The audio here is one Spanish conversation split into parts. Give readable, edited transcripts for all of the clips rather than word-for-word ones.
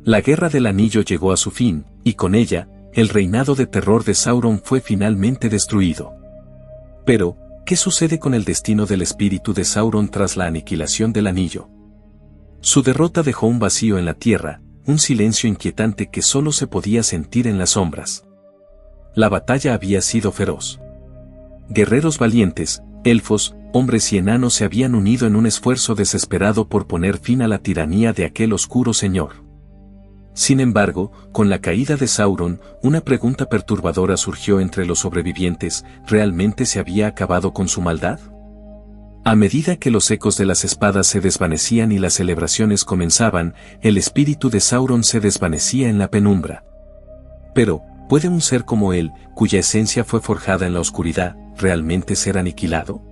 La Guerra del Anillo llegó a su fin, y con ella, el reinado de terror de Sauron fue finalmente destruido. Pero, ¿qué sucede con el destino del espíritu de Sauron tras la aniquilación del anillo? Su derrota dejó un vacío en la tierra, un silencio inquietante que solo se podía sentir en las sombras. La batalla había sido feroz. Guerreros valientes, elfos, hombres y enanos se habían unido en un esfuerzo desesperado por poner fin a la tiranía de aquel oscuro señor. Sin embargo, con la caída de Sauron, una pregunta perturbadora surgió entre los sobrevivientes: ¿realmente se había acabado con su maldad? A medida que los ecos de las espadas se desvanecían y las celebraciones comenzaban, el espíritu de Sauron se desvanecía en la penumbra. Pero, ¿puede un ser como él, cuya esencia fue forjada en la oscuridad, realmente ser aniquilado?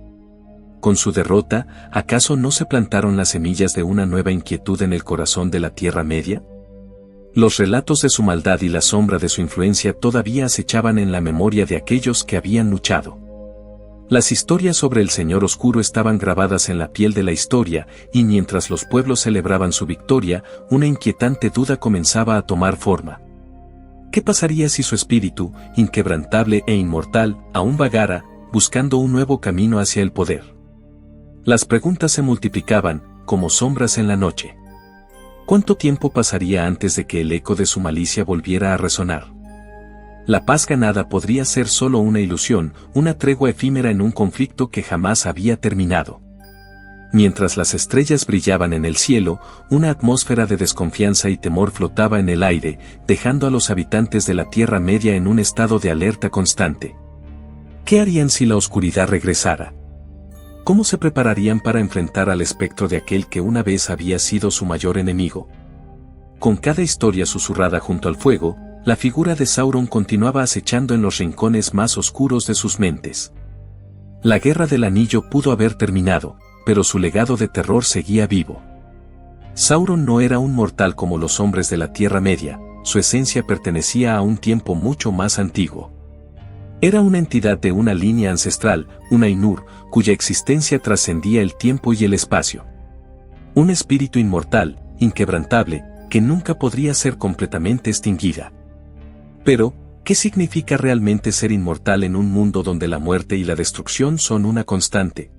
Con su derrota, ¿acaso no se plantaron las semillas de una nueva inquietud en el corazón de la Tierra Media? Los relatos de su maldad y la sombra de su influencia todavía acechaban en la memoria de aquellos que habían luchado. Las historias sobre el Señor Oscuro estaban grabadas en la piel de la historia, y mientras los pueblos celebraban su victoria, una inquietante duda comenzaba a tomar forma. ¿Qué pasaría si su espíritu, inquebrantable e inmortal, aún vagara, buscando un nuevo camino hacia el poder? Las preguntas se multiplicaban, como sombras en la noche. ¿Cuánto tiempo pasaría antes de que el eco de su malicia volviera a resonar? La paz ganada podría ser solo una ilusión, una tregua efímera en un conflicto que jamás había terminado. Mientras las estrellas brillaban en el cielo, una atmósfera de desconfianza y temor flotaba en el aire, dejando a los habitantes de la Tierra Media en un estado de alerta constante. ¿Qué harían si la oscuridad regresara? ¿Cómo se prepararían para enfrentar al espectro de aquel que una vez había sido su mayor enemigo? Con cada historia susurrada junto al fuego, la figura de Sauron continuaba acechando en los rincones más oscuros de sus mentes. La Guerra del Anillo pudo haber terminado, pero su legado de terror seguía vivo. Sauron no era un mortal como los hombres de la Tierra Media, su esencia pertenecía a un tiempo mucho más antiguo. Era una entidad de una línea ancestral, un Ainur, cuya existencia trascendía el tiempo y el espacio. Un espíritu inmortal, inquebrantable, que nunca podría ser completamente extinguida. Pero, ¿qué significa realmente ser inmortal en un mundo donde la muerte y la destrucción son una constante?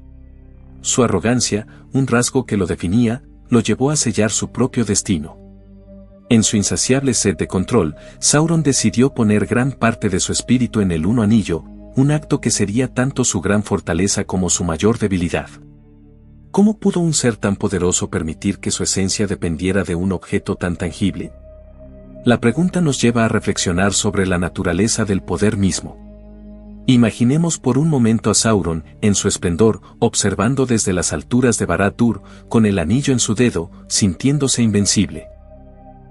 Su arrogancia, un rasgo que lo definía, lo llevó a sellar su propio destino. En su insaciable sed de control, Sauron decidió poner gran parte de su espíritu en el Uno Anillo, un acto que sería tanto su gran fortaleza como su mayor debilidad. ¿Cómo pudo un ser tan poderoso permitir que su esencia dependiera de un objeto tan tangible? La pregunta nos lleva a reflexionar sobre la naturaleza del poder mismo. Imaginemos por un momento a Sauron, en su esplendor, observando desde las alturas de Barad-dûr, con el anillo en su dedo, sintiéndose invencible.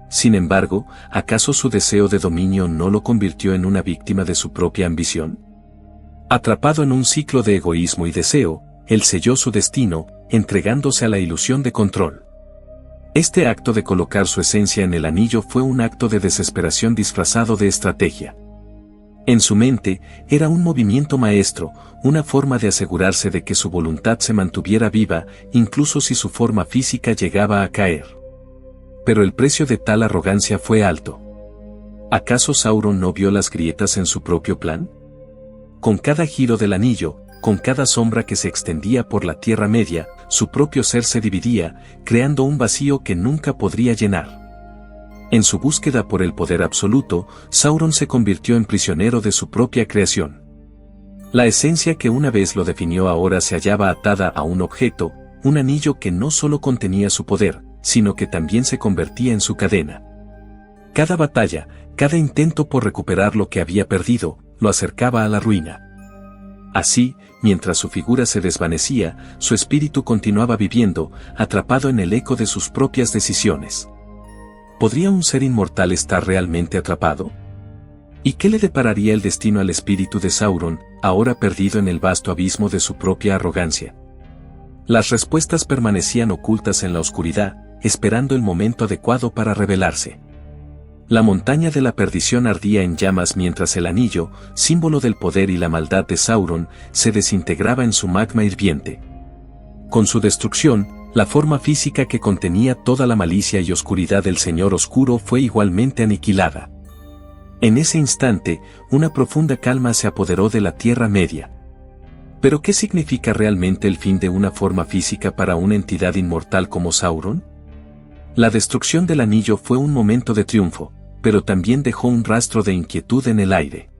Sin embargo, ¿acaso su deseo de dominio no lo convirtió en una víctima de su propia ambición? Atrapado en un ciclo de egoísmo y deseo, él selló su destino, entregándose a la ilusión de control. Este acto de colocar su esencia en el anillo fue un acto de desesperación disfrazado de estrategia. En su mente, era un movimiento maestro, una forma de asegurarse de que su voluntad se mantuviera viva, incluso si su forma física llegaba a caer. Pero el precio de tal arrogancia fue alto. ¿Acaso Sauron no vio las grietas en su propio plan? Con cada giro del anillo, con cada sombra que se extendía por la Tierra Media, su propio ser se dividía, creando un vacío que nunca podría llenar. En su búsqueda por el poder absoluto, Sauron se convirtió en prisionero de su propia creación. La esencia que una vez lo definió ahora se hallaba atada a un objeto, un anillo que no solo contenía su poder, sino que también se convertía en su cadena. Cada batalla, cada intento por recuperar lo que había perdido, lo acercaba a la ruina. Así, mientras su figura se desvanecía, su espíritu continuaba viviendo, atrapado en el eco de sus propias decisiones. ¿Podría un ser inmortal estar realmente atrapado? ¿Y qué le depararía el destino al espíritu de Sauron, ahora perdido en el vasto abismo de su propia arrogancia? Las respuestas permanecían ocultas en la oscuridad, esperando el momento adecuado para revelarse. La montaña de la perdición ardía en llamas mientras el anillo, símbolo del poder y la maldad de Sauron, se desintegraba en su magma hirviente. Con su destrucción, La forma física que contenía toda la malicia y oscuridad del Señor Oscuro fue igualmente aniquilada. En ese instante, una profunda calma se apoderó de la Tierra Media. ¿Pero qué significa realmente el fin de una forma física para una entidad inmortal como Sauron? La destrucción del anillo fue un momento de triunfo, pero también dejó un rastro de inquietud en el aire.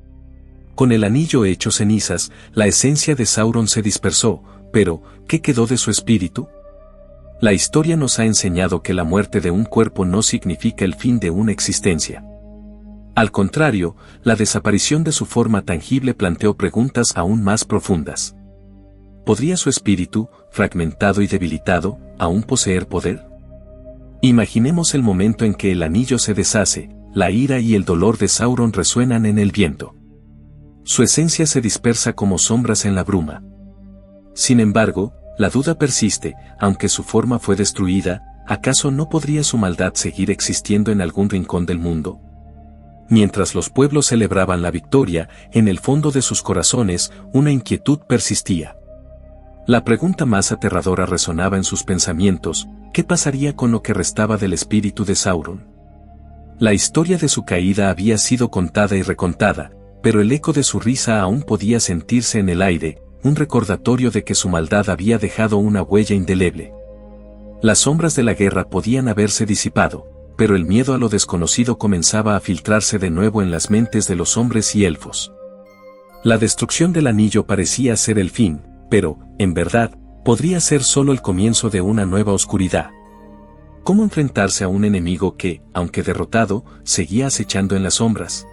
Con el anillo hecho cenizas, la esencia de Sauron se dispersó, pero, ¿qué quedó de su espíritu? La historia nos ha enseñado que la muerte de un cuerpo no significa el fin de una existencia. Al contrario, la desaparición de su forma tangible planteó preguntas aún más profundas. ¿Podría su espíritu, fragmentado y debilitado, aún poseer poder? Imaginemos el momento en que el anillo se deshace, la ira y el dolor de Sauron resuenan en el viento. Su esencia se dispersa como sombras en la bruma. Sin embargo, la duda persiste, aunque su forma fue destruida, ¿acaso no podría su maldad seguir existiendo en algún rincón del mundo? Mientras los pueblos celebraban la victoria, en el fondo de sus corazones, una inquietud persistía. La pregunta más aterradora resonaba en sus pensamientos: ¿qué pasaría con lo que restaba del espíritu de Sauron? La historia de su caída había sido contada y recontada, pero el eco de su risa aún podía sentirse en el aire, un recordatorio de que su maldad había dejado una huella indeleble. Las sombras de la guerra podían haberse disipado, pero el miedo a lo desconocido comenzaba a filtrarse de nuevo en las mentes de los hombres y elfos. La destrucción del anillo parecía ser el fin, pero, en verdad, podría ser solo el comienzo de una nueva oscuridad. ¿Cómo enfrentarse a un enemigo que, aunque derrotado, seguía acechando en las sombras?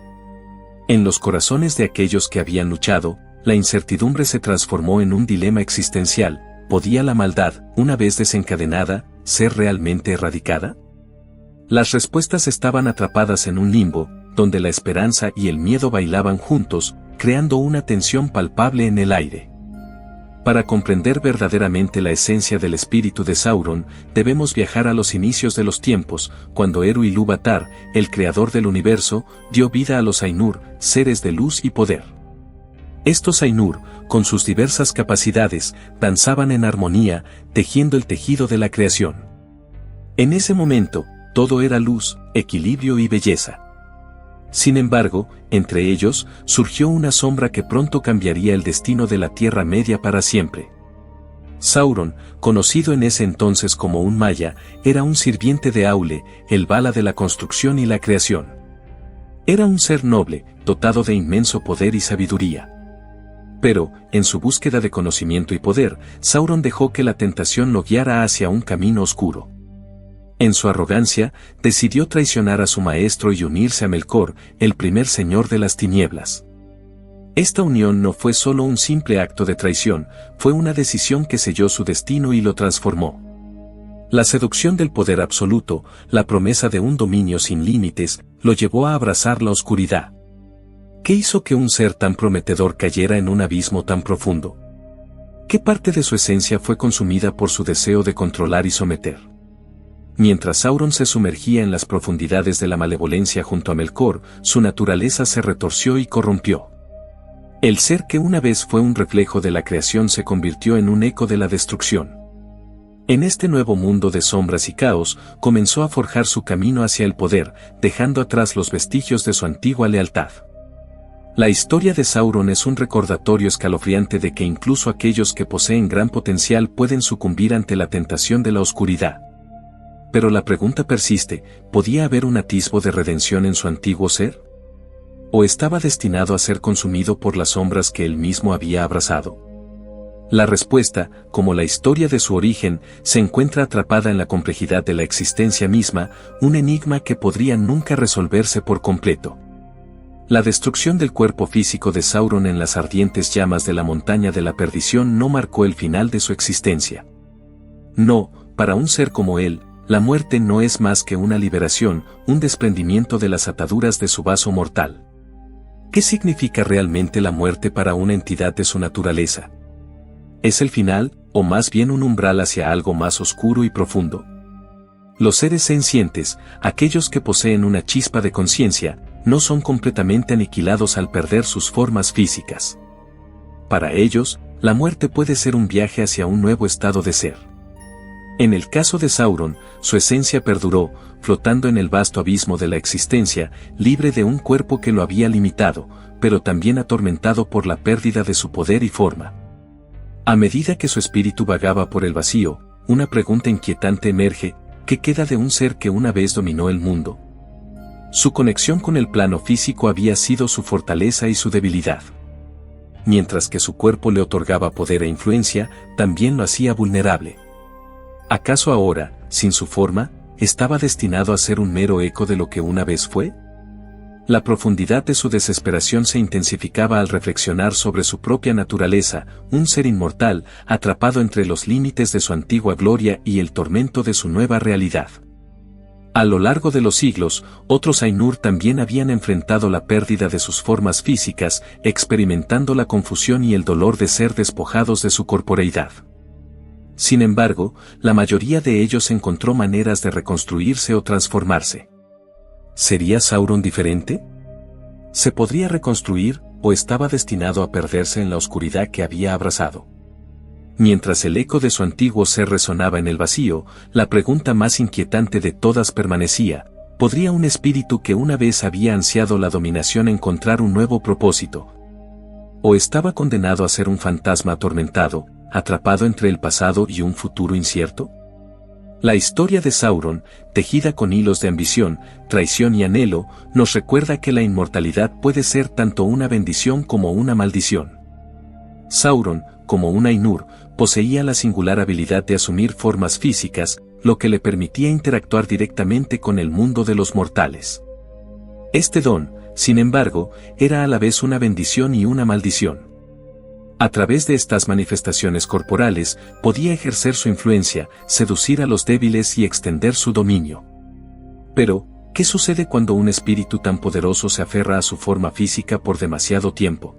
En los corazones de aquellos que habían luchado, la incertidumbre se transformó en un dilema existencial: ¿podía la maldad, una vez desencadenada, ser realmente erradicada? Las respuestas estaban atrapadas en un limbo, donde la esperanza y el miedo bailaban juntos, creando una tensión palpable en el aire. Para comprender verdaderamente la esencia del espíritu de Sauron, debemos viajar a los inicios de los tiempos, cuando Eru Ilúvatar, el creador del universo, dio vida a los Ainur, seres de luz y poder. Estos Ainur, con sus diversas capacidades, danzaban en armonía, tejiendo el tejido de la creación. En ese momento, todo era luz, equilibrio y belleza. Sin embargo, entre ellos, surgió una sombra que pronto cambiaría el destino de la Tierra Media para siempre. Sauron, conocido en ese entonces como un Maya, era un sirviente de Aule, el Vala de la construcción y la creación. Era un ser noble, dotado de inmenso poder y sabiduría. Pero, en su búsqueda de conocimiento y poder, Sauron dejó que la tentación lo guiara hacia un camino oscuro. En su arrogancia, decidió traicionar a su maestro y unirse a Melkor, el primer señor de las tinieblas. Esta unión no fue solo un simple acto de traición, fue una decisión que selló su destino y lo transformó. La seducción del poder absoluto, la promesa de un dominio sin límites, lo llevó a abrazar la oscuridad. ¿Qué hizo que un ser tan prometedor cayera en un abismo tan profundo? ¿Qué parte de su esencia fue consumida por su deseo de controlar y someter? Mientras Sauron se sumergía en las profundidades de la malevolencia junto a Melkor, su naturaleza se retorció y corrompió. El ser que una vez fue un reflejo de la creación se convirtió en un eco de la destrucción. En este nuevo mundo de sombras y caos, comenzó a forjar su camino hacia el poder, dejando atrás los vestigios de su antigua lealtad. La historia de Sauron es un recordatorio escalofriante de que incluso aquellos que poseen gran potencial pueden sucumbir ante la tentación de la oscuridad. Pero la pregunta persiste: ¿podía haber un atisbo de redención en su antiguo ser? ¿O estaba destinado a ser consumido por las sombras que él mismo había abrazado? La respuesta, como la historia de su origen, se encuentra atrapada en la complejidad de la existencia misma, un enigma que podría nunca resolverse por completo. La destrucción del cuerpo físico de Sauron en las ardientes llamas de la montaña de la perdición no marcó el final de su existencia. No, para un ser como él, la muerte no es más que una liberación, un desprendimiento de las ataduras de su vaso mortal. ¿Qué significa realmente la muerte para una entidad de su naturaleza? ¿Es el final, o más bien un umbral hacia algo más oscuro y profundo? Los seres sencientes, aquellos que poseen una chispa de conciencia, no son completamente aniquilados al perder sus formas físicas. Para ellos, la muerte puede ser un viaje hacia un nuevo estado de ser. En el caso de Sauron, su esencia perduró, flotando en el vasto abismo de la existencia, libre de un cuerpo que lo había limitado, pero también atormentado por la pérdida de su poder y forma. A medida que su espíritu vagaba por el vacío, una pregunta inquietante emerge: ¿qué queda de un ser que una vez dominó el mundo? Su conexión con el plano físico había sido su fortaleza y su debilidad. Mientras que su cuerpo le otorgaba poder e influencia, también lo hacía vulnerable. ¿Acaso ahora, sin su forma, estaba destinado a ser un mero eco de lo que una vez fue? La profundidad de su desesperación se intensificaba al reflexionar sobre su propia naturaleza, un ser inmortal, atrapado entre los límites de su antigua gloria y el tormento de su nueva realidad. A lo largo de los siglos, otros Ainur también habían enfrentado la pérdida de sus formas físicas, experimentando la confusión y el dolor de ser despojados de su corporeidad. Sin embargo, la mayoría de ellos encontró maneras de reconstruirse o transformarse. ¿Sería Sauron diferente? ¿Se podría reconstruir, o estaba destinado a perderse en la oscuridad que había abrazado? Mientras el eco de su antiguo ser resonaba en el vacío, la pregunta más inquietante de todas permanecía: ¿podría un espíritu que una vez había ansiado la dominación encontrar un nuevo propósito? ¿O estaba condenado a ser un fantasma atormentado, atrapado entre el pasado y un futuro incierto? La historia de Sauron, tejida con hilos de ambición, traición y anhelo, nos recuerda que la inmortalidad puede ser tanto una bendición como una maldición. Sauron, como un Ainur, poseía la singular habilidad de asumir formas físicas, lo que le permitía interactuar directamente con el mundo de los mortales. Este don, sin embargo, era a la vez una bendición y una maldición. A través de estas manifestaciones corporales, podía ejercer su influencia, seducir a los débiles y extender su dominio. Pero, ¿qué sucede cuando un espíritu tan poderoso se aferra a su forma física por demasiado tiempo?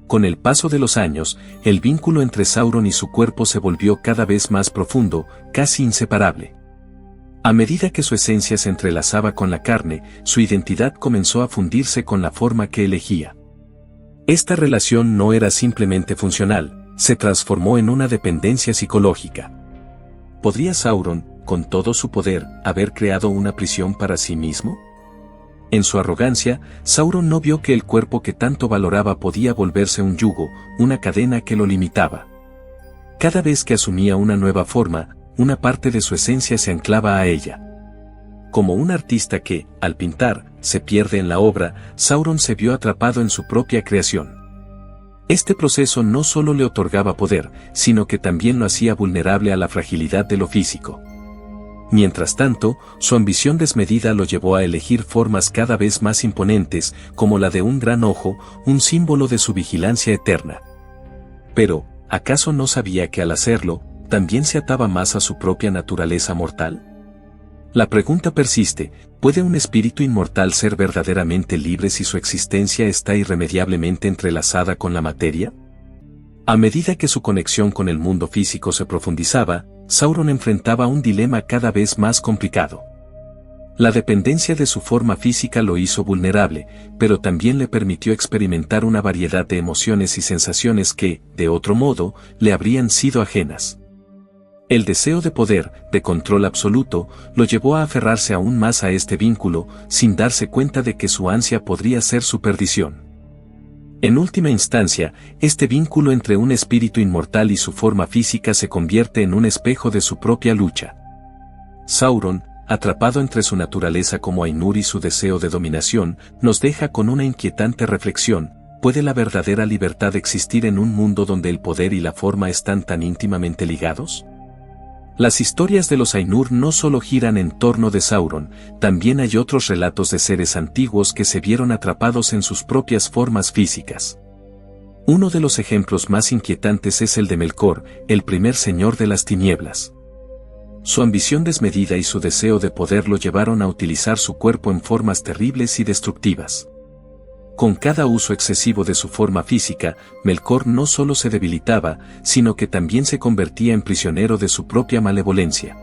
Con el paso de los años, el vínculo entre Sauron y su cuerpo se volvió cada vez más profundo, casi inseparable. A medida que su esencia se entrelazaba con la carne, su identidad comenzó a fundirse con la forma que elegía. Esta relación no era simplemente funcional, se transformó en una dependencia psicológica. ¿Podría Sauron, con todo su poder, haber creado una prisión para sí mismo? En su arrogancia, Sauron no vio que el cuerpo que tanto valoraba podía volverse un yugo, una cadena que lo limitaba. Cada vez que asumía una nueva forma, una parte de su esencia se anclaba a ella. Como un artista que, al pintar, se pierde en la obra, Sauron se vio atrapado en su propia creación. Este proceso no solo le otorgaba poder, sino que también lo hacía vulnerable a la fragilidad de lo físico. Mientras tanto, su ambición desmedida lo llevó a elegir formas cada vez más imponentes, como la de un gran ojo, un símbolo de su vigilancia eterna. Pero, ¿acaso no sabía que al hacerlo, también se ataba más a su propia naturaleza mortal? La pregunta persiste: ¿puede un espíritu inmortal ser verdaderamente libre si su existencia está irremediablemente entrelazada con la materia? A medida que su conexión con el mundo físico se profundizaba, Sauron enfrentaba un dilema cada vez más complicado. La dependencia de su forma física lo hizo vulnerable, pero también le permitió experimentar una variedad de emociones y sensaciones que, de otro modo, le habrían sido ajenas. El deseo de poder, de control absoluto, lo llevó a aferrarse aún más a este vínculo, sin darse cuenta de que su ansia podría ser su perdición. En última instancia, este vínculo entre un espíritu inmortal y su forma física se convierte en un espejo de su propia lucha. Sauron, atrapado entre su naturaleza como Ainur y su deseo de dominación, nos deja con una inquietante reflexión: ¿puede la verdadera libertad existir en un mundo donde el poder y la forma están tan íntimamente ligados? Las historias de los Ainur no solo giran en torno de Sauron, también hay otros relatos de seres antiguos que se vieron atrapados en sus propias formas físicas. Uno de los ejemplos más inquietantes es el de Melkor, el primer señor de las tinieblas. Su ambición desmedida y su deseo de poder lo llevaron a utilizar su cuerpo en formas terribles y destructivas. Con cada uso excesivo de su forma física, Melkor no solo se debilitaba, sino que también se convertía en prisionero de su propia malevolencia.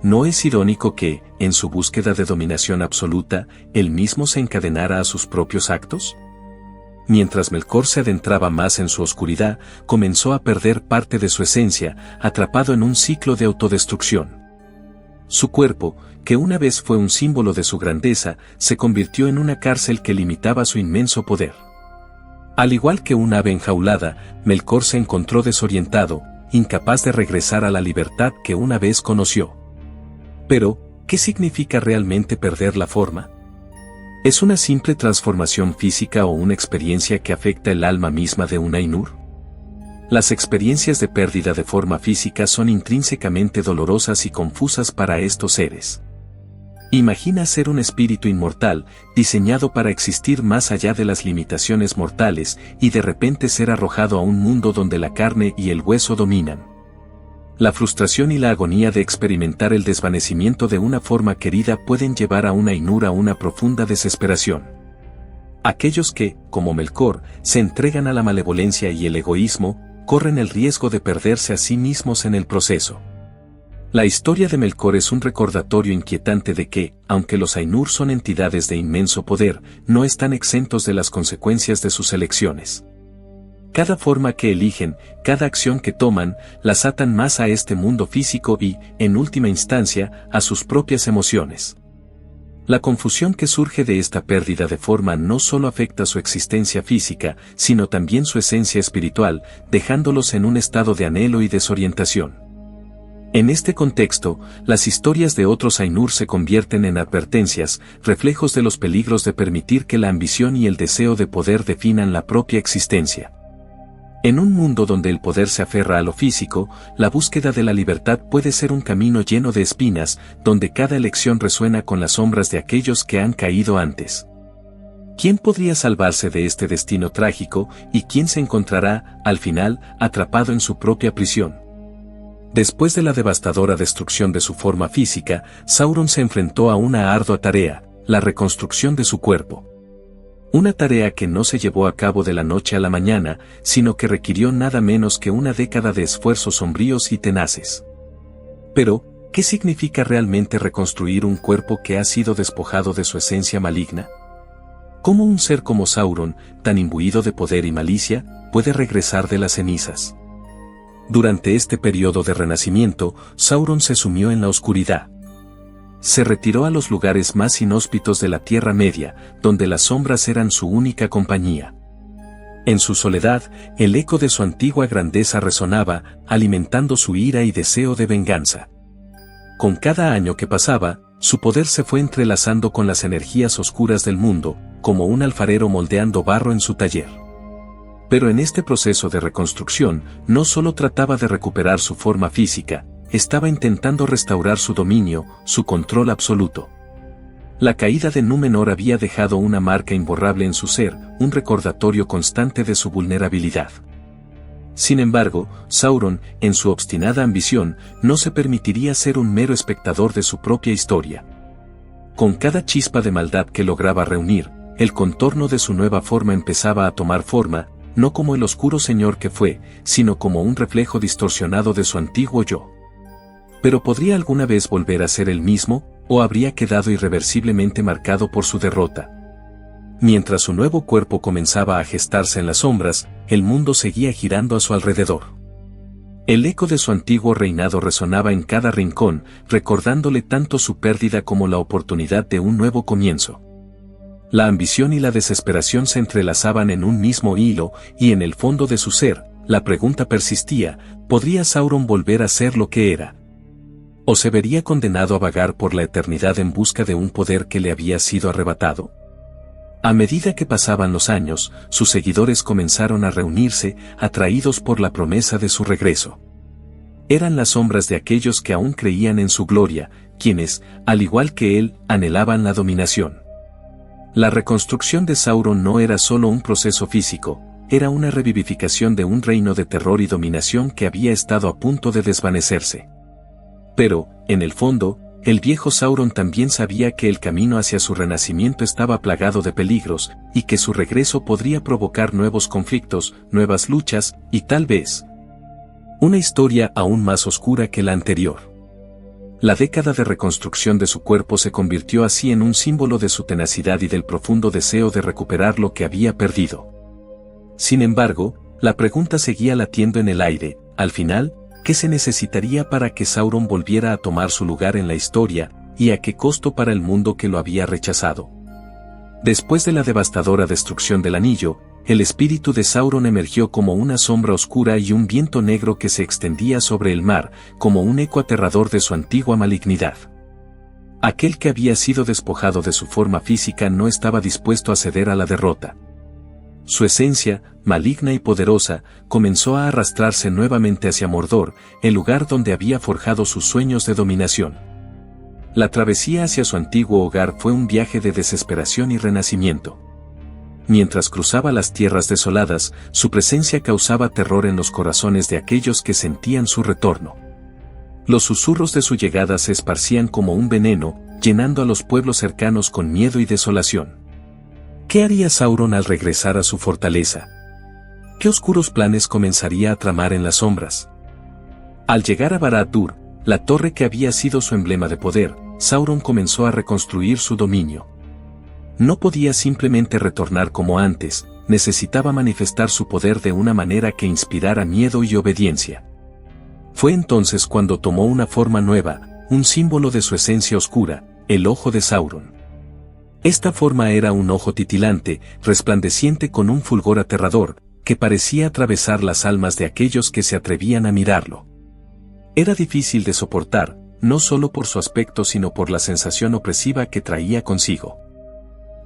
¿No es irónico que, en su búsqueda de dominación absoluta, él mismo se encadenara a sus propios actos? Mientras Melkor se adentraba más en su oscuridad, comenzó a perder parte de su esencia, atrapado en un ciclo de autodestrucción. Su cuerpo, que una vez fue un símbolo de su grandeza, se convirtió en una cárcel que limitaba su inmenso poder. Al igual que un ave enjaulada, Melkor se encontró desorientado, incapaz de regresar a la libertad que una vez conoció. Pero, ¿qué significa realmente perder la forma? ¿Es una simple transformación física o una experiencia que afecta el alma misma de un Ainur? Las experiencias de pérdida de forma física son intrínsecamente dolorosas y confusas para estos seres. Imagina ser un espíritu inmortal, diseñado para existir más allá de las limitaciones mortales, y de repente ser arrojado a un mundo donde la carne y el hueso dominan. La frustración y la agonía de experimentar el desvanecimiento de una forma querida pueden llevar a un Ainur a una profunda desesperación. Aquellos que, como Melkor, se entregan a la malevolencia y el egoísmo, corren el riesgo de perderse a sí mismos en el proceso. La historia de Melkor es un recordatorio inquietante de que, aunque los Ainur son entidades de inmenso poder, no están exentos de las consecuencias de sus elecciones. Cada forma que eligen, cada acción que toman, las atan más a este mundo físico y, en última instancia, a sus propias emociones. La confusión que surge de esta pérdida de forma no solo afecta su existencia física, sino también su esencia espiritual, dejándolos en un estado de anhelo y desorientación. En este contexto, las historias de otros Ainur se convierten en advertencias, reflejos de los peligros de permitir que la ambición y el deseo de poder definan la propia existencia. En un mundo donde el poder se aferra a lo físico, la búsqueda de la libertad puede ser un camino lleno de espinas, donde cada elección resuena con las sombras de aquellos que han caído antes. ¿Quién podría salvarse de este destino trágico, y quién se encontrará, al final, atrapado en su propia prisión? Después de la devastadora destrucción de su forma física, Sauron se enfrentó a una ardua tarea, la reconstrucción de su cuerpo. Una tarea que no se llevó a cabo de la noche a la mañana, sino que requirió nada menos que una década de esfuerzos sombríos y tenaces. Pero, ¿qué significa realmente reconstruir un cuerpo que ha sido despojado de su esencia maligna? ¿Cómo un ser como Sauron, tan imbuido de poder y malicia, puede regresar de las cenizas? Durante este periodo de renacimiento, Sauron se sumió en la oscuridad. Se retiró a los lugares más inhóspitos de la Tierra Media, donde las sombras eran su única compañía. En su soledad, el eco de su antigua grandeza resonaba, alimentando su ira y deseo de venganza. Con cada año que pasaba, su poder se fue entrelazando con las energías oscuras del mundo, como un alfarero moldeando barro en su taller. Pero en este proceso de reconstrucción, no solo trataba de recuperar su forma física, estaba intentando restaurar su dominio, su control absoluto. La caída de Númenor había dejado una marca imborrable en su ser, un recordatorio constante de su vulnerabilidad. Sin embargo, Sauron, en su obstinada ambición, no se permitiría ser un mero espectador de su propia historia. Con cada chispa de maldad que lograba reunir, el contorno de su nueva forma empezaba a tomar forma, no como el oscuro señor que fue, sino como un reflejo distorsionado de su antiguo yo. Pero ¿podría alguna vez volver a ser el mismo, o habría quedado irreversiblemente marcado por su derrota? Mientras su nuevo cuerpo comenzaba a gestarse en las sombras, el mundo seguía girando a su alrededor. El eco de su antiguo reinado resonaba en cada rincón, recordándole tanto su pérdida como la oportunidad de un nuevo comienzo. La ambición y la desesperación se entrelazaban en un mismo hilo, y en el fondo de su ser, la pregunta persistía: ¿podría Sauron volver a ser lo que era? ¿O se vería condenado a vagar por la eternidad en busca de un poder que le había sido arrebatado? A medida que pasaban los años, sus seguidores comenzaron a reunirse, atraídos por la promesa de su regreso. Eran las sombras de aquellos que aún creían en su gloria, quienes, al igual que él, anhelaban la dominación. La reconstrucción de Sauron no era solo un proceso físico, era una revivificación de un reino de terror y dominación que había estado a punto de desvanecerse. Pero, en el fondo, el viejo Sauron también sabía que el camino hacia su renacimiento estaba plagado de peligros, y que su regreso podría provocar nuevos conflictos, nuevas luchas, y tal vez una historia aún más oscura que la anterior. La década de reconstrucción de su cuerpo se convirtió así en un símbolo de su tenacidad y del profundo deseo de recuperar lo que había perdido. Sin embargo, la pregunta seguía latiendo en el aire. Al final, ¿qué se necesitaría para que Sauron volviera a tomar su lugar en la historia, y a qué costo para el mundo que lo había rechazado? Después de la devastadora destrucción del anillo, el espíritu de Sauron emergió como una sombra oscura y un viento negro que se extendía sobre el mar, como un eco aterrador de su antigua malignidad. Aquel que había sido despojado de su forma física no estaba dispuesto a ceder a la derrota. Su esencia, maligna y poderosa, comenzó a arrastrarse nuevamente hacia Mordor, el lugar donde había forjado sus sueños de dominación. La travesía hacia su antiguo hogar fue un viaje de desesperación y renacimiento. Mientras cruzaba las tierras desoladas, su presencia causaba terror en los corazones de aquellos que sentían su retorno. Los susurros de su llegada se esparcían como un veneno, llenando a los pueblos cercanos con miedo y desolación. ¿Qué haría Sauron al regresar a su fortaleza? ¿Qué oscuros planes comenzaría a tramar en las sombras? Al llegar a Barad-dûr, la torre que había sido su emblema de poder, Sauron comenzó a reconstruir su dominio. No podía simplemente retornar como antes, necesitaba manifestar su poder de una manera que inspirara miedo y obediencia. Fue entonces cuando tomó una forma nueva, un símbolo de su esencia oscura, el ojo de Sauron. Esta forma era un ojo titilante, resplandeciente con un fulgor aterrador, que parecía atravesar las almas de aquellos que se atrevían a mirarlo. Era difícil de soportar, no solo por su aspecto sino por la sensación opresiva que traía consigo.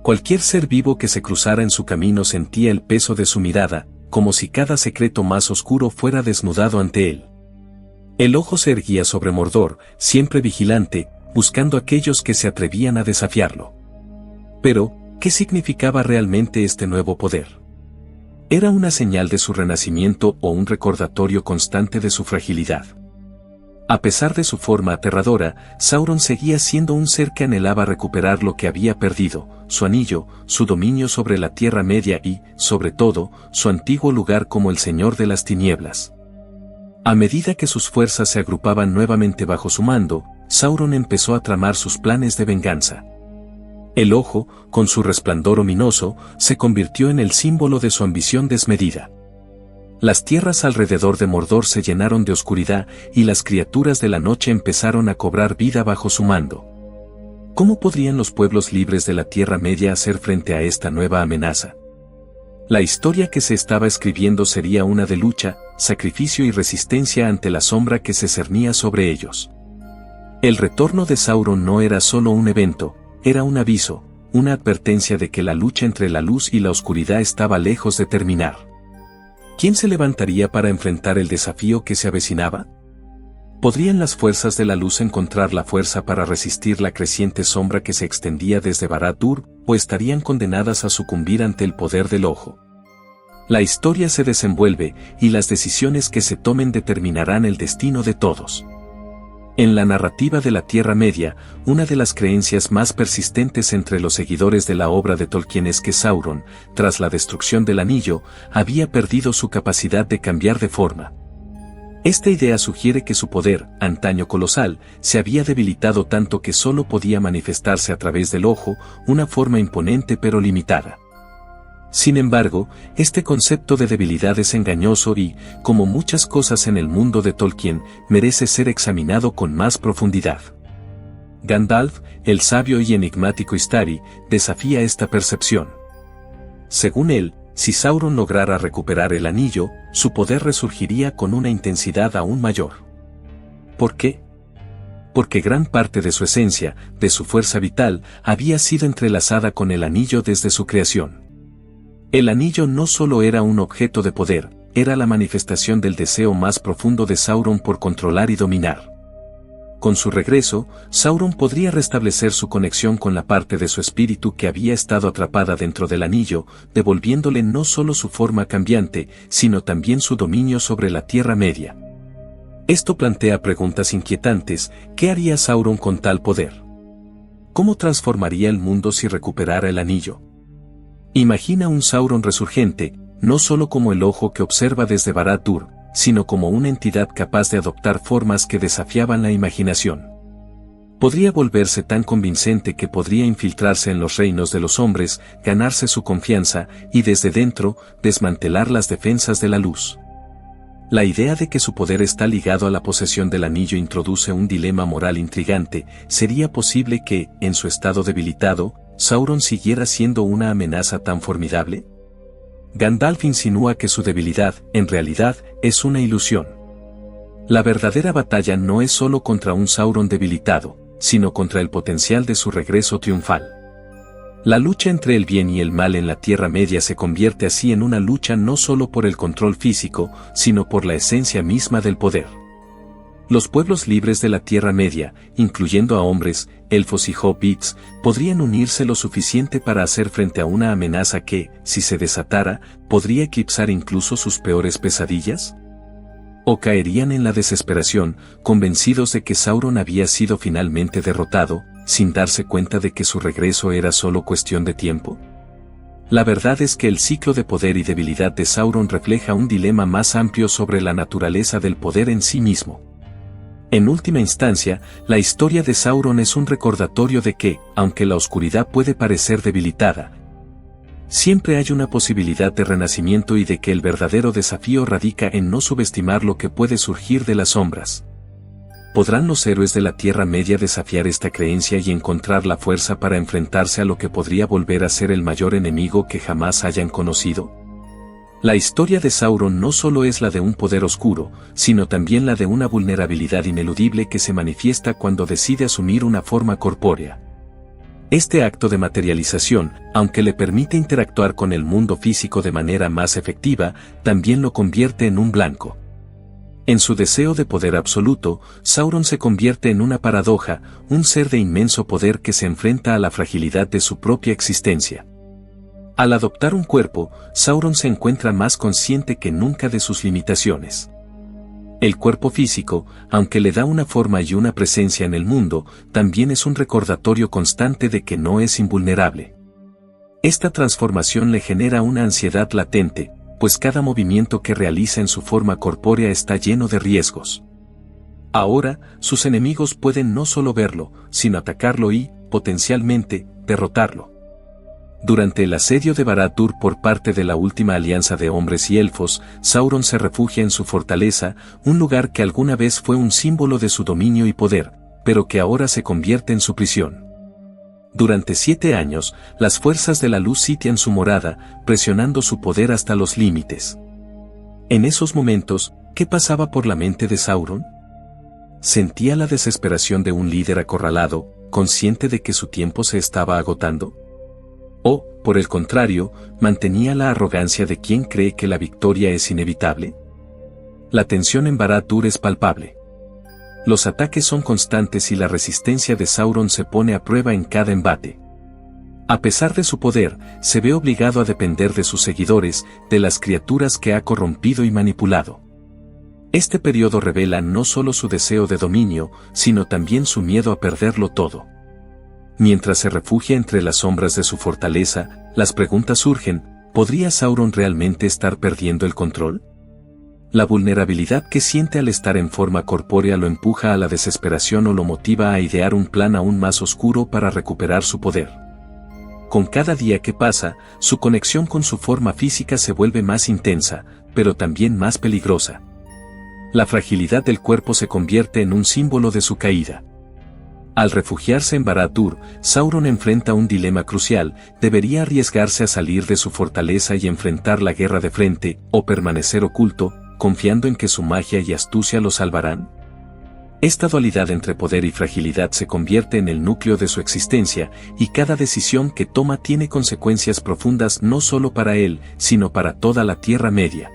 Cualquier ser vivo que se cruzara en su camino sentía el peso de su mirada, como si cada secreto más oscuro fuera desnudado ante él. El ojo se erguía sobre Mordor, siempre vigilante, buscando a aquellos que se atrevían a desafiarlo. Pero, ¿qué significaba realmente este nuevo poder? ¿Era una señal de su renacimiento o un recordatorio constante de su fragilidad? A pesar de su forma aterradora, Sauron seguía siendo un ser que anhelaba recuperar lo que había perdido, su anillo, su dominio sobre la Tierra Media y, sobre todo, su antiguo lugar como el Señor de las Tinieblas. A medida que sus fuerzas se agrupaban nuevamente bajo su mando, Sauron empezó a tramar sus planes de venganza. El ojo, con su resplandor ominoso, se convirtió en el símbolo de su ambición desmedida. Las tierras alrededor de Mordor se llenaron de oscuridad y las criaturas de la noche empezaron a cobrar vida bajo su mando. ¿Cómo podrían los pueblos libres de la Tierra Media hacer frente a esta nueva amenaza? La historia que se estaba escribiendo sería una de lucha, sacrificio y resistencia ante la sombra que se cernía sobre ellos. El retorno de Sauron no era solo un evento, era un aviso, una advertencia de que la lucha entre la luz y la oscuridad estaba lejos de terminar. ¿Quién se levantaría para enfrentar el desafío que se avecinaba? ¿Podrían las fuerzas de la luz encontrar la fuerza para resistir la creciente sombra que se extendía desde Barad-dûr, o estarían condenadas a sucumbir ante el poder del ojo? La historia se desenvuelve, y las decisiones que se tomen determinarán el destino de todos. En la narrativa de la Tierra Media, una de las creencias más persistentes entre los seguidores de la obra de Tolkien es que Sauron, tras la destrucción del anillo, había perdido su capacidad de cambiar de forma. Esta idea sugiere que su poder, antaño colosal, se había debilitado tanto que solo podía manifestarse a través del ojo, una forma imponente pero limitada. Sin embargo, este concepto de debilidad es engañoso y, como muchas cosas en el mundo de Tolkien, merece ser examinado con más profundidad. Gandalf, el sabio y enigmático Istari, desafía esta percepción. Según él, si Sauron lograra recuperar el anillo, su poder resurgiría con una intensidad aún mayor. ¿Por qué? Porque gran parte de su esencia, de su fuerza vital, había sido entrelazada con el anillo desde su creación. El anillo no solo era un objeto de poder, era la manifestación del deseo más profundo de Sauron por controlar y dominar. Con su regreso, Sauron podría restablecer su conexión con la parte de su espíritu que había estado atrapada dentro del anillo, devolviéndole no solo su forma cambiante, sino también su dominio sobre la Tierra Media. Esto plantea preguntas inquietantes: ¿qué haría Sauron con tal poder? ¿Cómo transformaría el mundo si recuperara el anillo? Imagina un Sauron resurgente, no solo como el ojo que observa desde Barad-dûr, sino como una entidad capaz de adoptar formas que desafiaban la imaginación. Podría volverse tan convincente que podría infiltrarse en los reinos de los hombres, ganarse su confianza y desde dentro desmantelar las defensas de la luz. La idea de que su poder está ligado a la posesión del anillo introduce un dilema moral intrigante. ¿Sería posible que, en su estado debilitado, Sauron siguiera siendo una amenaza tan formidable? Gandalf insinúa que su debilidad, en realidad, es una ilusión. La verdadera batalla no es solo contra un Sauron debilitado, sino contra el potencial de su regreso triunfal. La lucha entre el bien y el mal en la Tierra Media se convierte así en una lucha no solo por el control físico, sino por la esencia misma del poder. Los pueblos libres de la Tierra Media, incluyendo a hombres, elfos y hobbits, podrían unirse lo suficiente para hacer frente a una amenaza que, si se desatara, podría eclipsar incluso sus peores pesadillas. ¿O caerían en la desesperación, convencidos de que Sauron había sido finalmente derrotado, sin darse cuenta de que su regreso era solo cuestión de tiempo? La verdad es que el ciclo de poder y debilidad de Sauron refleja un dilema más amplio sobre la naturaleza del poder en sí mismo. En última instancia, la historia de Sauron es un recordatorio de que, aunque la oscuridad puede parecer debilitada, siempre hay una posibilidad de renacimiento y de que el verdadero desafío radica en no subestimar lo que puede surgir de las sombras. ¿Podrán los héroes de la Tierra Media desafiar esta creencia y encontrar la fuerza para enfrentarse a lo que podría volver a ser el mayor enemigo que jamás hayan conocido? La historia de Sauron no solo es la de un poder oscuro, sino también la de una vulnerabilidad ineludible que se manifiesta cuando decide asumir una forma corpórea. Este acto de materialización, aunque le permite interactuar con el mundo físico de manera más efectiva, también lo convierte en un blanco. En su deseo de poder absoluto, Sauron se convierte en una paradoja, un ser de inmenso poder que se enfrenta a la fragilidad de su propia existencia. Al adoptar un cuerpo, Sauron se encuentra más consciente que nunca de sus limitaciones. El cuerpo físico, aunque le da una forma y una presencia en el mundo, también es un recordatorio constante de que no es invulnerable. Esta transformación le genera una ansiedad latente, pues cada movimiento que realiza en su forma corpórea está lleno de riesgos. Ahora, sus enemigos pueden no solo verlo, sino atacarlo y, potencialmente, derrotarlo. Durante el asedio de Barad-dûr por parte de la última alianza de hombres y elfos, Sauron se refugia en su fortaleza, un lugar que alguna vez fue un símbolo de su dominio y poder, pero que ahora se convierte en su prisión. Durante 7 años, las fuerzas de la luz sitian su morada, presionando su poder hasta los límites. En esos momentos, ¿qué pasaba por la mente de Sauron? ¿Sentía la desesperación de un líder acorralado, consciente de que su tiempo se estaba agotando? ¿O, por el contrario, mantenía la arrogancia de quien cree que la victoria es inevitable? La tensión en Barad-dûr es palpable. Los ataques son constantes y la resistencia de Sauron se pone a prueba en cada embate. A pesar de su poder, se ve obligado a depender de sus seguidores, de las criaturas que ha corrompido y manipulado. Este periodo revela no solo su deseo de dominio, sino también su miedo a perderlo todo. Mientras se refugia entre las sombras de su fortaleza, las preguntas surgen: ¿podría Sauron realmente estar perdiendo el control? La vulnerabilidad que siente al estar en forma corpórea lo empuja a la desesperación o lo motiva a idear un plan aún más oscuro para recuperar su poder. Con cada día que pasa, su conexión con su forma física se vuelve más intensa, pero también más peligrosa. La fragilidad del cuerpo se convierte en un símbolo de su caída. Al refugiarse en Barad-dûr, Sauron enfrenta un dilema crucial: ¿debería arriesgarse a salir de su fortaleza y enfrentar la guerra de frente, o permanecer oculto, confiando en que su magia y astucia lo salvarán? Esta dualidad entre poder y fragilidad se convierte en el núcleo de su existencia, y cada decisión que toma tiene consecuencias profundas no solo para él, sino para toda la Tierra Media.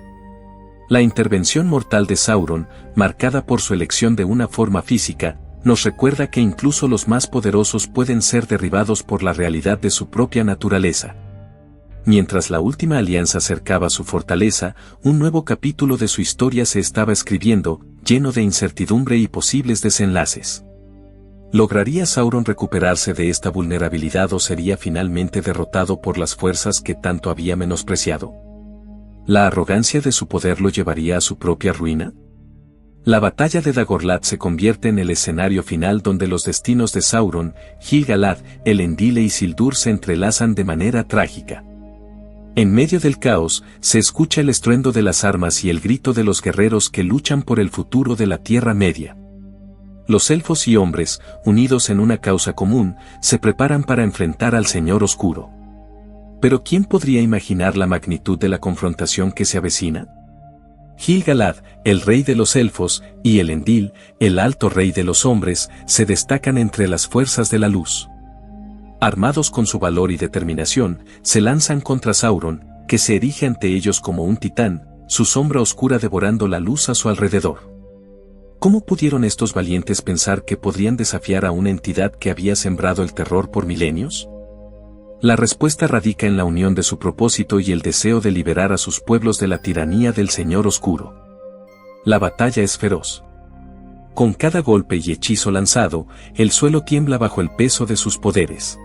La intervención mortal de Sauron, marcada por su elección de una forma física, nos recuerda que incluso los más poderosos pueden ser derribados por la realidad de su propia naturaleza. Mientras la última alianza cercaba su fortaleza, un nuevo capítulo de su historia se estaba escribiendo, lleno de incertidumbre y posibles desenlaces. ¿Lograría Sauron recuperarse de esta vulnerabilidad o sería finalmente derrotado por las fuerzas que tanto había menospreciado? ¿La arrogancia de su poder lo llevaría a su propia ruina? La batalla de Dagorlad se convierte en el escenario final donde los destinos de Sauron, Gil-galad, Elendil e Isildur se entrelazan de manera trágica. En medio del caos, se escucha el estruendo de las armas y el grito de los guerreros que luchan por el futuro de la Tierra Media. Los elfos y hombres, unidos en una causa común, se preparan para enfrentar al Señor Oscuro. Pero ¿quién podría imaginar la magnitud de la confrontación que se avecina? Gil-galad, el rey de los elfos, y Elendil, el alto rey de los hombres, se destacan entre las fuerzas de la luz. Armados con su valor y determinación, se lanzan contra Sauron, que se erige ante ellos como un titán, su sombra oscura devorando la luz a su alrededor. ¿Cómo pudieron estos valientes pensar que podrían desafiar a una entidad que había sembrado el terror por milenios? La respuesta radica en la unión de su propósito y el deseo de liberar a sus pueblos de la tiranía del Señor Oscuro. La batalla es feroz. Con cada golpe y hechizo lanzado, el suelo tiembla bajo el peso de sus poderes.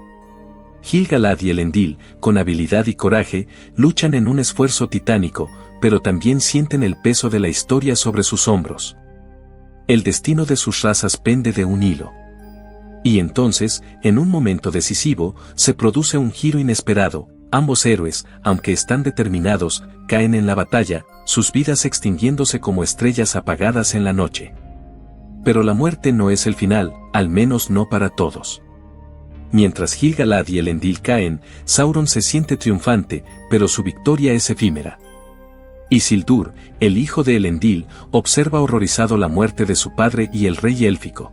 Gil-galad y Elendil, con habilidad y coraje, luchan en un esfuerzo titánico, pero también sienten el peso de la historia sobre sus hombros. El destino de sus razas pende de un hilo. Y entonces, en un momento decisivo, se produce un giro inesperado. Ambos héroes, aunque están determinados, caen en la batalla, sus vidas extinguiéndose como estrellas apagadas en la noche. Pero la muerte no es el final, al menos no para todos. Mientras Gil-galad y Elendil caen, Sauron se siente triunfante, pero su victoria es efímera. Isildur, el hijo de Elendil, observa horrorizado la muerte de su padre y el rey élfico.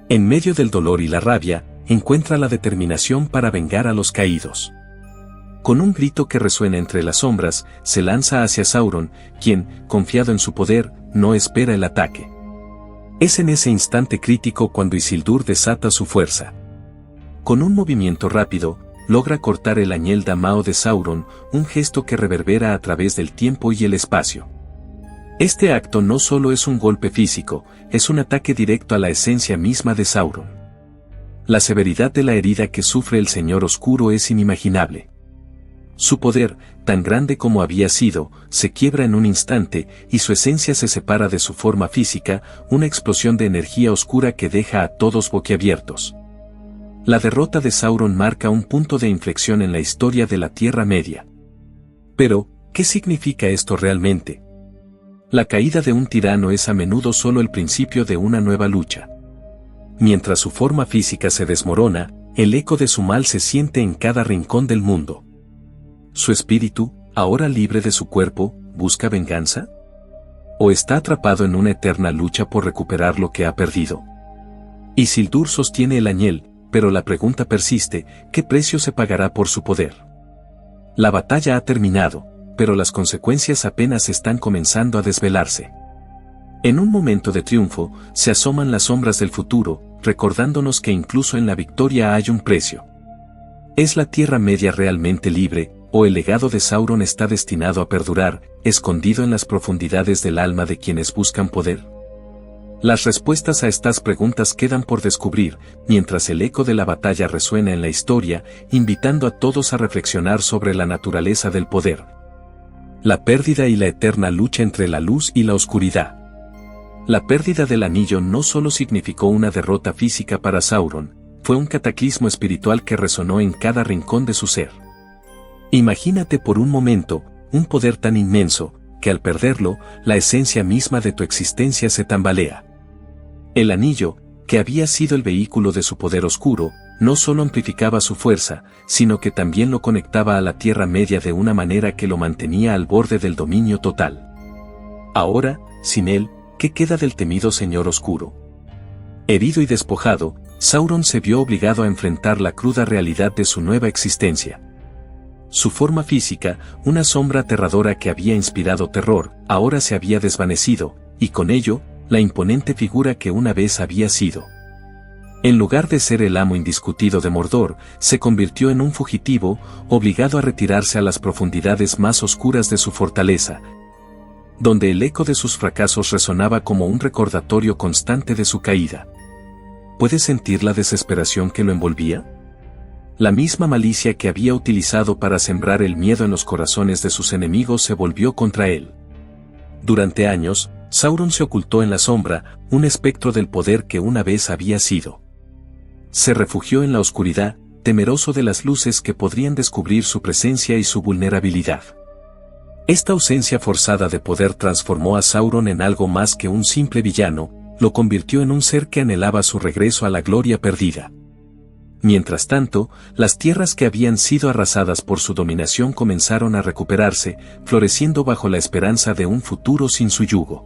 En medio del dolor y la rabia, encuentra la determinación para vengar a los caídos. Con un grito que resuena entre las sombras, se lanza hacia Sauron, quien, confiado en su poder, no espera el ataque. Es en ese instante crítico cuando Isildur desata su fuerza. Con un movimiento rápido, logra cortar el añel damao de Sauron, un gesto que reverbera a través del tiempo y el espacio. Este acto no solo es un golpe físico, es un ataque directo a la esencia misma de Sauron. La severidad de la herida que sufre el Señor Oscuro es inimaginable. Su poder, tan grande como había sido, se quiebra en un instante, y su esencia se separa de su forma física, una explosión de energía oscura que deja a todos boquiabiertos. La derrota de Sauron marca un punto de inflexión en la historia de la Tierra Media. Pero, ¿qué significa esto realmente? La caída de un tirano es a menudo solo el principio de una nueva lucha. Mientras su forma física se desmorona, el eco de su mal se siente en cada rincón del mundo. ¿Su espíritu, ahora libre de su cuerpo, busca venganza? ¿O está atrapado en una eterna lucha por recuperar lo que ha perdido? Isildur sostiene el añel, pero la pregunta persiste, ¿qué precio se pagará por su poder? La batalla ha terminado, pero las consecuencias apenas están comenzando a desvelarse. En un momento de triunfo, se asoman las sombras del futuro, recordándonos que incluso en la victoria hay un precio. ¿Es la Tierra Media realmente libre, o el legado de Sauron está destinado a perdurar, escondido en las profundidades del alma de quienes buscan poder? Las respuestas a estas preguntas quedan por descubrir, mientras el eco de la batalla resuena en la historia, invitando a todos a reflexionar sobre la naturaleza del poder. La pérdida y la eterna lucha entre la luz y la oscuridad. La pérdida del anillo no solo significó una derrota física para Sauron, fue un cataclismo espiritual que resonó en cada rincón de su ser. Imagínate por un momento, un poder tan inmenso, que al perderlo, la esencia misma de tu existencia se tambalea. El anillo, que había sido el vehículo de su poder oscuro, no solo amplificaba su fuerza, sino que también lo conectaba a la Tierra Media de una manera que lo mantenía al borde del dominio total. Ahora, sin él, ¿qué queda del temido Señor Oscuro? Herido y despojado, Sauron se vio obligado a enfrentar la cruda realidad de su nueva existencia. Su forma física, una sombra aterradora que había inspirado terror, ahora se había desvanecido, y con ello, la imponente figura que una vez había sido. En lugar de ser el amo indiscutido de Mordor, se convirtió en un fugitivo, obligado a retirarse a las profundidades más oscuras de su fortaleza, donde el eco de sus fracasos resonaba como un recordatorio constante de su caída. ¿Puedes sentir la desesperación que lo envolvía? La misma malicia que había utilizado para sembrar el miedo en los corazones de sus enemigos se volvió contra él. Durante años, Sauron se ocultó en la sombra, un espectro del poder que una vez había sido. Se refugió en la oscuridad, temeroso de las luces que podrían descubrir su presencia y su vulnerabilidad. Esta ausencia forzada de poder transformó a Sauron en algo más que un simple villano, lo convirtió en un ser que anhelaba su regreso a la gloria perdida. Mientras tanto, las tierras que habían sido arrasadas por su dominación comenzaron a recuperarse, floreciendo bajo la esperanza de un futuro sin su yugo.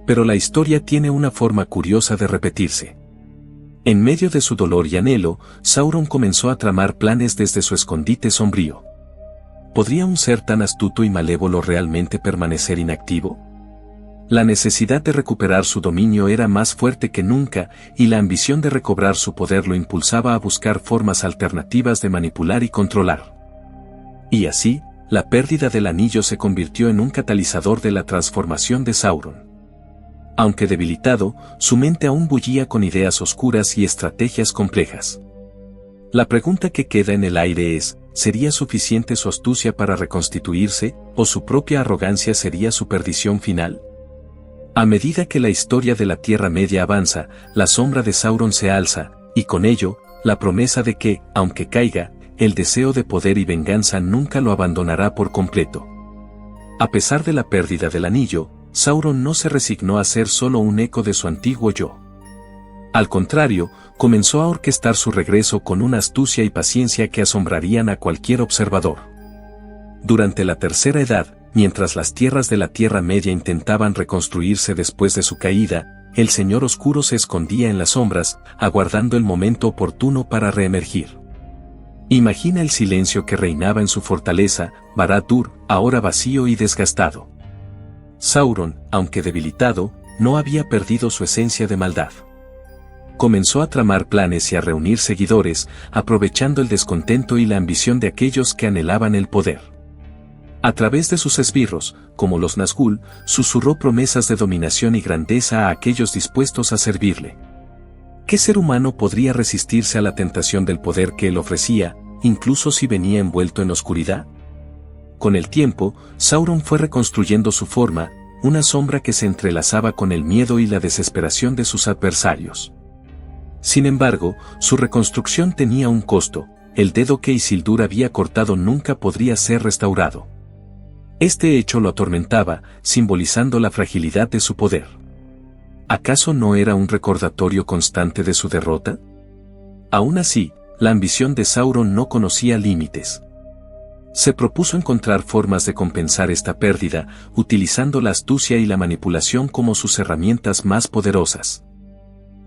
Pero la historia tiene una forma curiosa de repetirse. En medio de su dolor y anhelo, Sauron comenzó a tramar planes desde su escondite sombrío. ¿Podría un ser tan astuto y malévolo realmente permanecer inactivo? La necesidad de recuperar su dominio era más fuerte que nunca, y la ambición de recobrar su poder lo impulsaba a buscar formas alternativas de manipular y controlar. Y así, la pérdida del anillo se convirtió en un catalizador de la transformación de Sauron. Aunque debilitado, su mente aún bullía con ideas oscuras y estrategias complejas. La pregunta que queda en el aire es, ¿sería suficiente su astucia para reconstituirse, o su propia arrogancia sería su perdición final? A medida que la historia de la Tierra Media avanza, la sombra de Sauron se alza, y con ello, la promesa de que, aunque caiga, el deseo de poder y venganza nunca lo abandonará por completo. A pesar de la pérdida del anillo, Sauron no se resignó a ser solo un eco de su antiguo yo. Al contrario, comenzó a orquestar su regreso con una astucia y paciencia que asombrarían a cualquier observador. Durante la Tercera Edad, mientras las tierras de la Tierra Media intentaban reconstruirse después de su caída, el Señor Oscuro se escondía en las sombras, aguardando el momento oportuno para reemergir. Imagina el silencio que reinaba en su fortaleza, Barad-dûr, ahora vacío y desgastado. Sauron, aunque debilitado, no había perdido su esencia de maldad. Comenzó a tramar planes y a reunir seguidores, aprovechando el descontento y la ambición de aquellos que anhelaban el poder. A través de sus esbirros, como los Nazgûl, susurró promesas de dominación y grandeza a aquellos dispuestos a servirle. ¿Qué ser humano podría resistirse a la tentación del poder que él ofrecía, incluso si venía envuelto en oscuridad? Con el tiempo, Sauron fue reconstruyendo su forma, una sombra que se entrelazaba con el miedo y la desesperación de sus adversarios. Sin embargo, su reconstrucción tenía un costo: el dedo que Isildur había cortado nunca podría ser restaurado. Este hecho lo atormentaba, simbolizando la fragilidad de su poder. ¿Acaso no era un recordatorio constante de su derrota? Aún así, la ambición de Sauron no conocía límites. Se propuso encontrar formas de compensar esta pérdida, utilizando la astucia y la manipulación como sus herramientas más poderosas.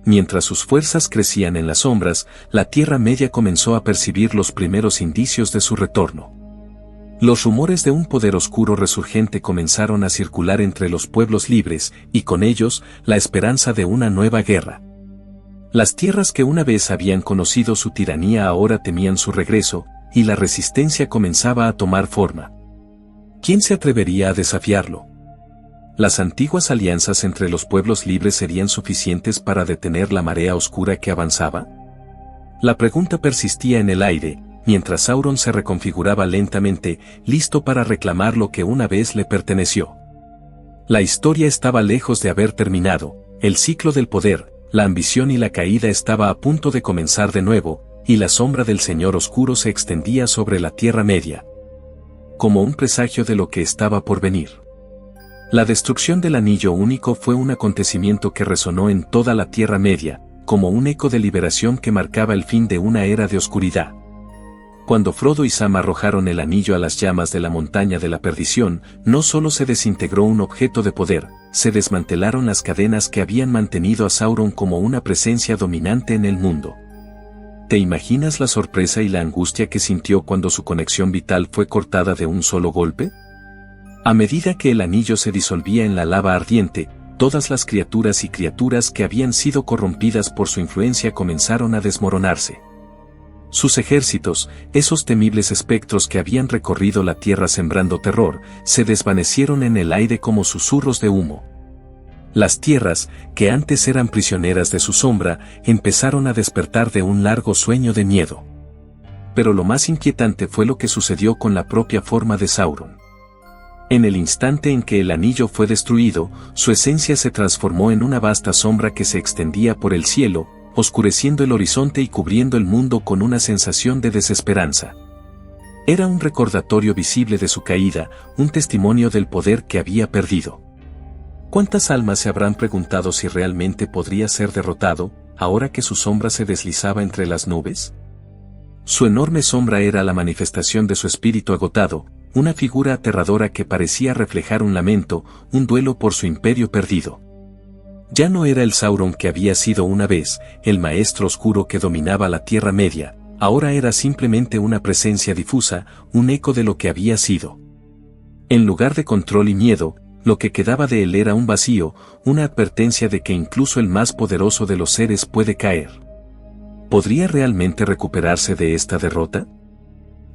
Mientras sus fuerzas crecían en las sombras, la Tierra Media comenzó a percibir los primeros indicios de su retorno. Los rumores de un poder oscuro resurgente comenzaron a circular entre los pueblos libres, y con ellos, la esperanza de una nueva guerra. Las tierras que una vez habían conocido su tiranía ahora temían su regreso, y la resistencia comenzaba a tomar forma. ¿Quién se atrevería a desafiarlo? ¿Las antiguas alianzas entre los pueblos libres serían suficientes para detener la marea oscura que avanzaba? La pregunta persistía en el aire, mientras Sauron se reconfiguraba lentamente, listo para reclamar lo que una vez le perteneció. La historia estaba lejos de haber terminado, el ciclo del poder, la ambición y la caída estaba a punto de comenzar de nuevo, y la sombra del Señor Oscuro se extendía sobre la Tierra Media, como un presagio de lo que estaba por venir. La destrucción del Anillo Único fue un acontecimiento que resonó en toda la Tierra Media, como un eco de liberación que marcaba el fin de una era de oscuridad. Cuando Frodo y Sam arrojaron el anillo a las llamas de la montaña de la perdición, no solo se desintegró un objeto de poder, se desmantelaron las cadenas que habían mantenido a Sauron como una presencia dominante en el mundo. ¿Te imaginas la sorpresa y la angustia que sintió cuando su conexión vital fue cortada de un solo golpe? A medida que el anillo se disolvía en la lava ardiente, todas las criaturas y criaturas que habían sido corrompidas por su influencia comenzaron a desmoronarse. Sus ejércitos, esos temibles espectros que habían recorrido la tierra sembrando terror, se desvanecieron en el aire como susurros de humo. Las tierras, que antes eran prisioneras de su sombra, empezaron a despertar de un largo sueño de miedo. Pero lo más inquietante fue lo que sucedió con la propia forma de Sauron. En el instante en que el anillo fue destruido, su esencia se transformó en una vasta sombra que se extendía por el cielo, oscureciendo el horizonte y cubriendo el mundo con una sensación de desesperanza. Era un recordatorio visible de su caída, un testimonio del poder que había perdido. ¿Cuántas almas se habrán preguntado si realmente podría ser derrotado, ahora que su sombra se deslizaba entre las nubes? Su enorme sombra era la manifestación de su espíritu agotado, una figura aterradora que parecía reflejar un lamento, un duelo por su imperio perdido. Ya no era el Sauron que había sido una vez, el maestro oscuro que dominaba la Tierra Media, ahora era simplemente una presencia difusa, un eco de lo que había sido. En lugar de control y miedo, lo que quedaba de él era un vacío, una advertencia de que incluso el más poderoso de los seres puede caer. ¿Podría realmente recuperarse de esta derrota?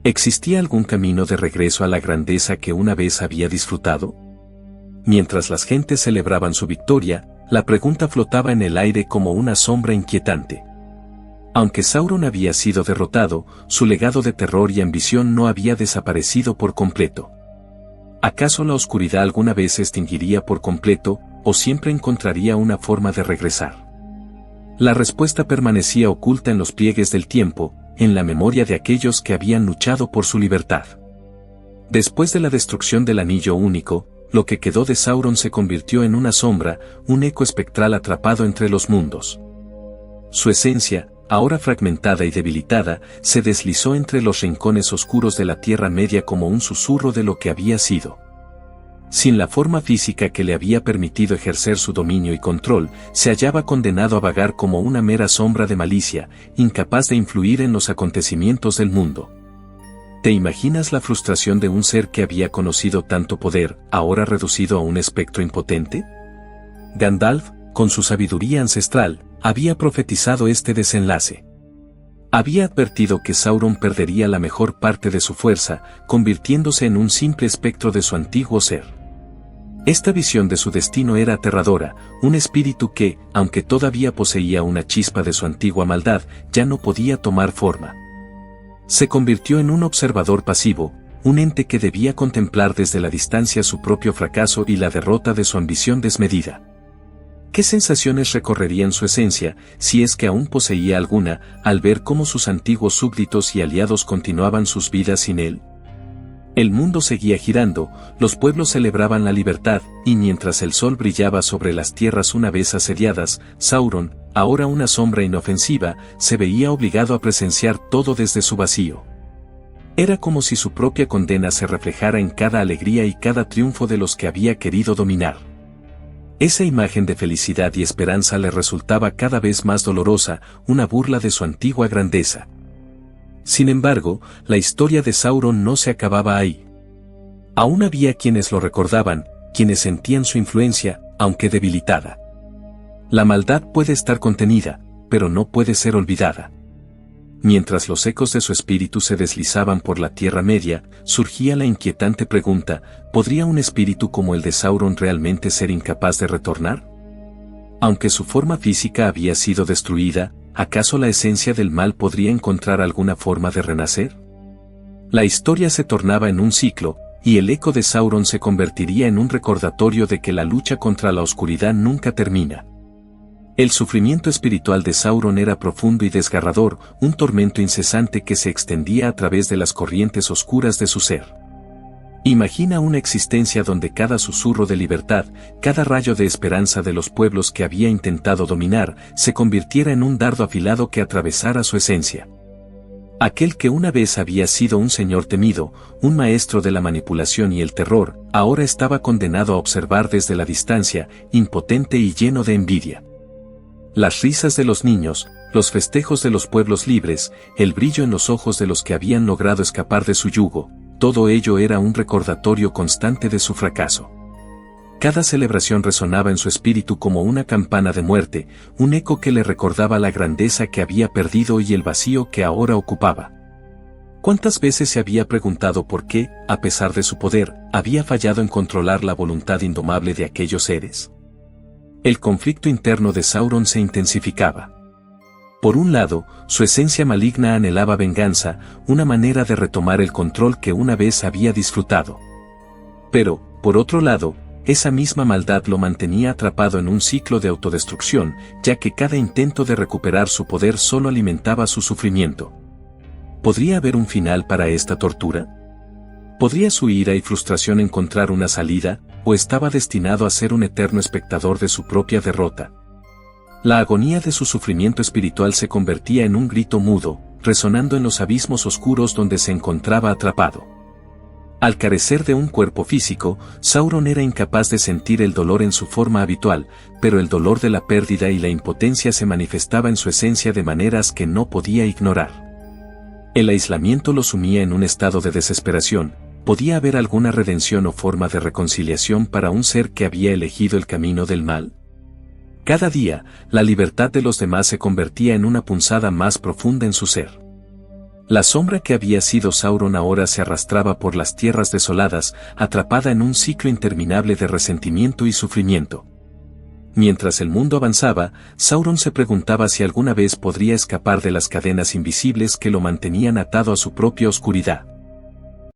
¿Existía algún camino de regreso a la grandeza que una vez había disfrutado? Mientras las gentes celebraban su victoria, la pregunta flotaba en el aire como una sombra inquietante. Aunque Sauron había sido derrotado, su legado de terror y ambición no había desaparecido por completo. ¿Acaso la oscuridad alguna vez se extinguiría por completo, o siempre encontraría una forma de regresar? La respuesta permanecía oculta en los pliegues del tiempo, en la memoria de aquellos que habían luchado por su libertad. Después de la destrucción del Anillo Único, lo que quedó de Sauron se convirtió en una sombra, un eco espectral atrapado entre los mundos. Su esencia, ahora fragmentada y debilitada, se deslizó entre los rincones oscuros de la Tierra Media como un susurro de lo que había sido. Sin la forma física que le había permitido ejercer su dominio y control, se hallaba condenado a vagar como una mera sombra de malicia, incapaz de influir en los acontecimientos del mundo. ¿Te imaginas la frustración de un ser que había conocido tanto poder, ahora reducido a un espectro impotente? Gandalf, con su sabiduría ancestral, había profetizado este desenlace. Había advertido que Sauron perdería la mejor parte de su fuerza, convirtiéndose en un simple espectro de su antiguo ser. Esta visión de su destino era aterradora, un espíritu que, aunque todavía poseía una chispa de su antigua maldad, ya no podía tomar forma. Se convirtió en un observador pasivo, un ente que debía contemplar desde la distancia su propio fracaso y la derrota de su ambición desmedida. ¿Qué sensaciones recorrerían su esencia, si es que aún poseía alguna, al ver cómo sus antiguos súbditos y aliados continuaban sus vidas sin él? El mundo seguía girando, los pueblos celebraban la libertad, y mientras el sol brillaba sobre las tierras una vez asediadas, Sauron, ahora una sombra inofensiva, se veía obligado a presenciar todo desde su vacío. Era como si su propia condena se reflejara en cada alegría y cada triunfo de los que había querido dominar. Esa imagen de felicidad y esperanza le resultaba cada vez más dolorosa, una burla de su antigua grandeza. Sin embargo, la historia de Sauron no se acababa ahí. Aún había quienes lo recordaban, quienes sentían su influencia, aunque debilitada. La maldad puede estar contenida, pero no puede ser olvidada. Mientras los ecos de su espíritu se deslizaban por la Tierra Media, surgía la inquietante pregunta: ¿podría un espíritu como el de Sauron realmente ser incapaz de retornar? Aunque su forma física había sido destruida, ¿acaso la esencia del mal podría encontrar alguna forma de renacer? La historia se tornaba en un ciclo, y el eco de Sauron se convertiría en un recordatorio de que la lucha contra la oscuridad nunca termina. El sufrimiento espiritual de Sauron era profundo y desgarrador, un tormento incesante que se extendía a través de las corrientes oscuras de su ser. Imagina una existencia donde cada susurro de libertad, cada rayo de esperanza de los pueblos que había intentado dominar, se convirtiera en un dardo afilado que atravesara su esencia. Aquel que una vez había sido un señor temido, un maestro de la manipulación y el terror, ahora estaba condenado a observar desde la distancia, impotente y lleno de envidia. Las risas de los niños, los festejos de los pueblos libres, el brillo en los ojos de los que habían logrado escapar de su yugo, todo ello era un recordatorio constante de su fracaso. Cada celebración resonaba en su espíritu como una campana de muerte, un eco que le recordaba la grandeza que había perdido y el vacío que ahora ocupaba. ¿Cuántas veces se había preguntado por qué, a pesar de su poder, había fallado en controlar la voluntad indomable de aquellos seres? El conflicto interno de Sauron se intensificaba. Por un lado, su esencia maligna anhelaba venganza, una manera de retomar el control que una vez había disfrutado. Pero, Por otro lado, esa misma maldad lo mantenía atrapado en un ciclo de autodestrucción, ya que cada intento de recuperar su poder solo alimentaba su sufrimiento. ¿Podría haber un final para esta tortura? ¿Podría su ira y frustración encontrar una salida, o estaba destinado a ser un eterno espectador de su propia derrota? La agonía de su sufrimiento espiritual se convertía en un grito mudo, resonando en los abismos oscuros donde se encontraba atrapado. Al carecer de un cuerpo físico, Sauron era incapaz de sentir el dolor en su forma habitual, pero el dolor de la pérdida y la impotencia se manifestaba en su esencia de maneras que no podía ignorar. El aislamiento lo sumía en un estado de desesperación. ¿Podía haber alguna redención o forma de reconciliación para un ser que había elegido el camino del mal? Cada día, la libertad de los demás se convertía en una punzada más profunda en su ser. La sombra que había sido Sauron ahora se arrastraba por las tierras desoladas, atrapada en un ciclo interminable de resentimiento y sufrimiento. Mientras el mundo avanzaba, Sauron se preguntaba si alguna vez podría escapar de las cadenas invisibles que lo mantenían atado a su propia oscuridad.